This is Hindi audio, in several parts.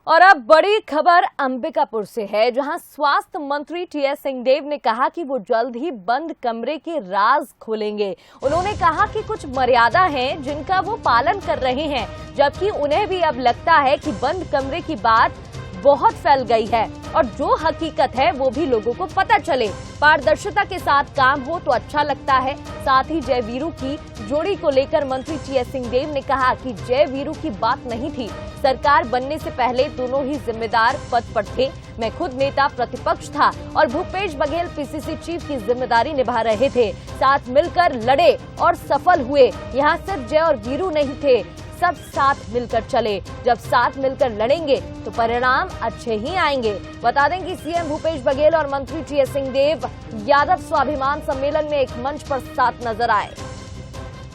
और अब बड़ी खबर अंबिकापुर से है, जहां स्वास्थ्य मंत्री टीएस सिंहदेव ने कहा कि वो जल्द ही बंद कमरे के राज खोलेंगे। उन्होंने कहा कि कुछ मर्यादा हैं जिनका वो पालन कर रहे हैं, जबकि उन्हें भी अब लगता है कि बंद कमरे की बात बहुत फैल गई है और जो हकीकत है वो भी लोगों को पता चले। पारदर्शिता के साथ काम हो तो अच्छा लगता है। साथ ही जय वीरू की जोड़ी को लेकर मंत्री टीएस सिंहदेव ने कहा कि जय वीरू की बात नहीं थी, सरकार बनने से पहले दोनों ही जिम्मेदार पद पर थे। मैं खुद नेता प्रतिपक्ष था और भूपेश बघेल पीसीसी चीफ की जिम्मेदारी निभा रहे थे, साथ मिलकर लड़े और सफल हुए। यहाँ सिर्फ जय और वीरू नहीं थे, सब साथ मिलकर चले। जब साथ मिलकर लड़ेंगे तो परिणाम अच्छे ही आएंगे। बता दें कि सीएम भूपेश बघेल और मंत्री टीएस सिंहदेव यादव स्वाभिमान सम्मेलन में एक मंच पर साथ नजर आए।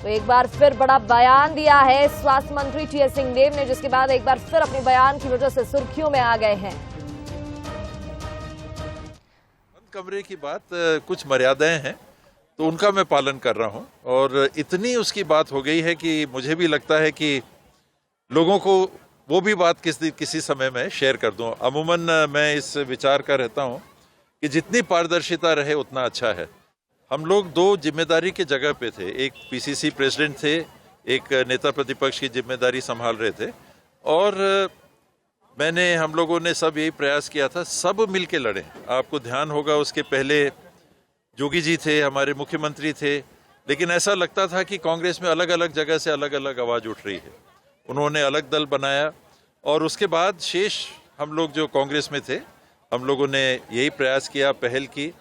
तो एक बार फिर बड़ा बयान दिया है स्वास्थ्य मंत्री टीएस सिंहदेव ने, जिसके बाद एक बार फिर अपने बयान की वजह से सुर्खियों में आ गए हैं। बंद कमरे की बात कुछ मर्यादाएं हैं तो उनका मैं पालन कर रहा हूं और इतनी उसकी बात हो गई है कि मुझे भी लगता है कि लोगों को वो भी बात किसी समय में शेयर कर दूं। अमूमन मैं इस विचार का रहता हूं कि जितनी पारदर्शिता रहे उतना अच्छा है। हम लोग दो जिम्मेदारी के जगह पे थे, एक पीसीसी प्रेसिडेंट थे, एक नेता प्रतिपक्ष की जिम्मेदारी संभाल रहे थे और हम लोगों ने सब यही प्रयास किया था सब मिल के लड़ें। आपको ध्यान होगा उसके पहले जोगी जी थे, हमारे मुख्यमंत्री थे, लेकिन ऐसा लगता था कि कांग्रेस में अलग अलग जगह से अलग अलग आवाज उठ रही है। उन्होंने अलग दल बनाया और उसके बाद शेष हम लोग जो कांग्रेस में थे, हम लोगों ने यही प्रयास किया, पहल की,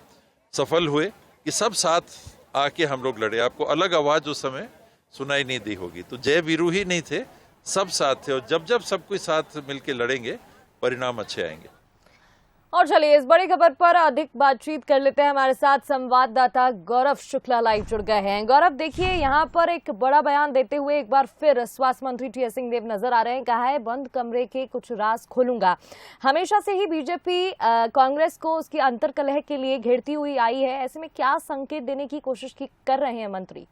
सफल हुए कि सब साथ आके हम लोग लड़े। आपको अलग आवाज उस समय सुनाई नहीं दी होगी। तो जय वीरू ही नहीं थे, सब साथ थे और जब जब सब कोई साथ मिलके लड़ेंगे परिणाम अच्छे आएंगे। और चलिए इस बड़ी खबर पर अधिक बातचीत कर लेते हैं। हमारे साथ संवाददाता गौरव शुक्ला लाइव जुड़ गए हैं। गौरव, देखिए यहाँ पर एक बड़ा बयान देते हुए एक बार फिर स्वास्थ्य मंत्री टीएस सिंहदेव नजर आ रहे हैं। कहा है बंद कमरे के कुछ राज खोलूंगा। हमेशा से ही बीजेपी कांग्रेस को उसकी अंतर्कलह के लिए घेरती हुई आई है, ऐसे में क्या संकेत देने की कोशिश कर रहे हैं मंत्री?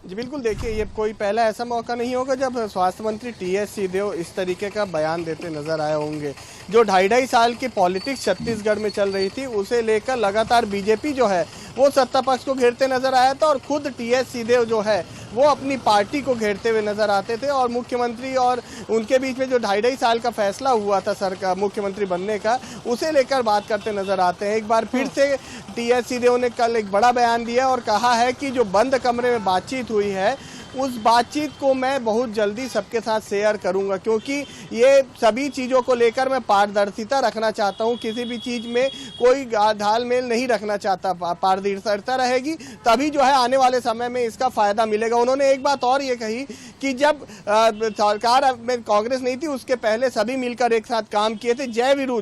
जी बिल्कुल, देखिए ये कोई पहला ऐसा मौका नहीं होगा जब स्वास्थ्य मंत्री टीएस सिंहदेव इस तरीके का बयान देते नजर आए होंगे। जो 2.5 साल की पॉलिटिक्स छत्तीसगढ़ में चल रही थी उसे लेकर लगातार बीजेपी जो है वो सत्ता पक्ष को घेरते नजर आया था और खुद टीएस सिंहदेव जो है वो अपनी पार्टी को घेरते हुए नजर आते थे और मुख्यमंत्री और उनके बीच में जो 2.5 साल का फैसला हुआ था सरकार मुख्यमंत्री बनने का, उसे लेकर बात करते नजर आते हैं। एक बार फिर से टीएस सिंहदेव ने कल एक बड़ा बयान दिया और कहा है कि जो बंद कमरे में बातचीत हुई है उस बातचीत को मैं बहुत जल्दी सबके साथ शेयर करूंगा, क्योंकि ये सभी चीज़ों को लेकर मैं पारदर्शिता रखना चाहता हूं। किसी भी चीज़ में कोई ढालमेल नहीं रखना चाहता। पारदर्शिता रहेगी तभी जो है आने वाले समय में इसका फायदा मिलेगा। उन्होंने एक बात और ये कही कि जब सरकार में कांग्रेस नहीं थी उसके पहले सभी मिलकर एक साथ काम किए थे। जय वीरू,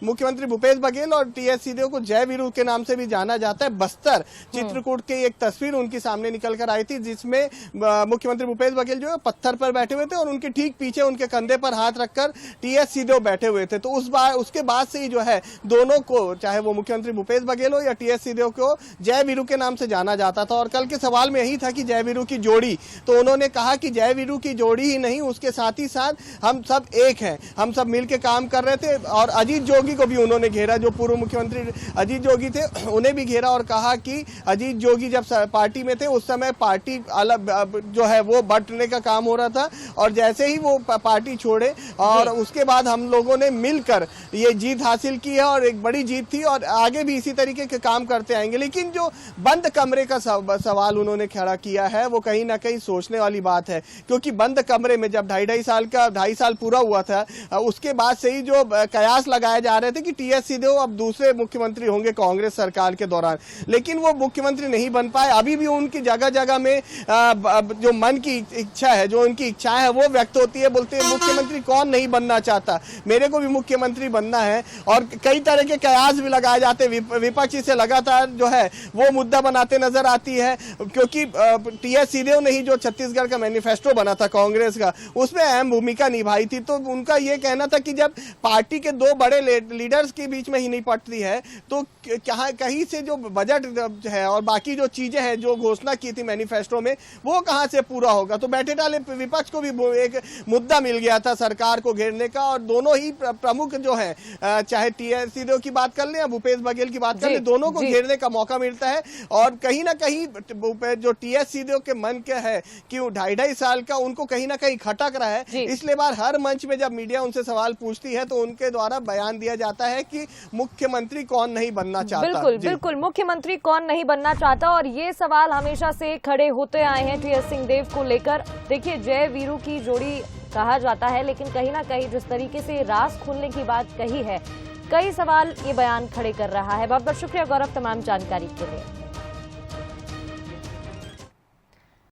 मुख्यमंत्री भूपेश बघेल और टीएस सिंहदेव को जय वीरू के नाम से भी जाना जाता है। बस्तर चित्रकूट की एक तस्वीर उनके सामने निकल कर आई थी जिसमें मुख्यमंत्री भूपेश बघेल जो है पत्थर पर बैठे हुए थे और उनके ठीक पीछे उनके कंधे पर हाथ रखकर टीएस सिंहदेव बैठे हुए थे। तो उसके बाद से ही जो है दोनों को, चाहे वो मुख्यमंत्री भूपेश बघेल हो या टीएस सिंहदेव को, जय वीरू के नाम से जाना जाता था। और कल के सवाल में यही था कि जय वीरू की जोड़ी, तो उन्होंने कहा कि जय वीरू की जोड़ी ही नहीं, उसके साथ ही साथ हम सब एक हैं, हम सब मिलकर काम कर रहे थे। और अजीत जोगी को भी उन्होंने घेरा, जो पूर्व मुख्यमंत्री अजीत जोगी थे उन्हें भी घेरा और कहा कि अजीत जोगी जब पार्टी में थे उस समय पार्टी जो है वो बंटने का काम हो रहा था और जैसे ही वो पार्टी छोड़े और उसके बाद हम लोगों ने मिलकर ये जीत हासिल की है और एक बड़ी जीत थी और आगे भी इसी तरीके के काम करते आएंगे। लेकिन जो बंद कमरे का सवाल उन्होंने खड़ा किया है वो कहीं ना कहीं सोचने वाली बात है, क्योंकि बंद कमरे में जब 2.5 साल पूरा हुआ था उसके बाद से ही जो कयास लगाए जा रहे थे कि टीएस सिंहदेव अब दूसरे मुख्यमंत्री होंगे कांग्रेस सरकार के दौरान, लेकिन वो मुख्यमंत्री नहीं बन पाए। अभी भी उनकी जगह जगह में जो मन की इच्छा है, जो उनकी इच्छाएं है वो व्यक्त होती है। बोलते हैं मुख्यमंत्री कौन नहीं बनना चाहता, मेरे को भी मुख्यमंत्री बनना है। और कई तरह के कयास भी लगाए जाते हैं। विपक्ष इसे लगातार जो है वो मुद्दा बनाते नजर आती है, क्योंकि टीएस सिंहदेव ने ही जो छत्तीसगढ़ का मैनिफेस्टो बना था कांग्रेस का, उसमें अहम भूमिका निभाई थी। तो उनका ये कहना था कि जब पार्टी के दो बड़े लीडर्स के बीच में ही नहीं पटती है तो कहीं से जो बजट है और बाकी जो चीजें हैं जो घोषणा की थी मैनिफेस्टो में, वो कहां से पूरा होगा। तो बैठे डाले विपक्ष को भी एक मुद्दा मिल गया था सरकार को घेरने का, और दोनों ही प्रमुख जो है, चाहे टीएस सिंहदेव की बात कर लें या भूपेश बघेल की बात कर लें, दोनों को घेरने का मौका मिलता है। और कहीं ना कहीं जो टीएस सिंहदेव के मन के है कि 2.5 साल का उनको कहीं ना कहीं खटक रहा है, इसलिए बार हर मंच में जब मीडिया उनसे सवाल पूछती है तो उनके द्वारा बयान दिया जाता है कि मुख्यमंत्री कौन नहीं बनना चाहता। बिल्कुल बिल्कुल, मुख्यमंत्री कौन नहीं बनना चाहता, और ये सवाल हमेशा से खड़े होते आए हैं टीएस सिंहदेव को लेकर। देखिए, जय वीरू की जोड़ी कहा जाता है, लेकिन कहीं ना कहीं जिस तरीके से राज खोलने की बात कही है, कई सवाल ये बयान खड़े कर रहा है। बहुत बहुत शुक्रिया गौरव तमाम जानकारी के लिए।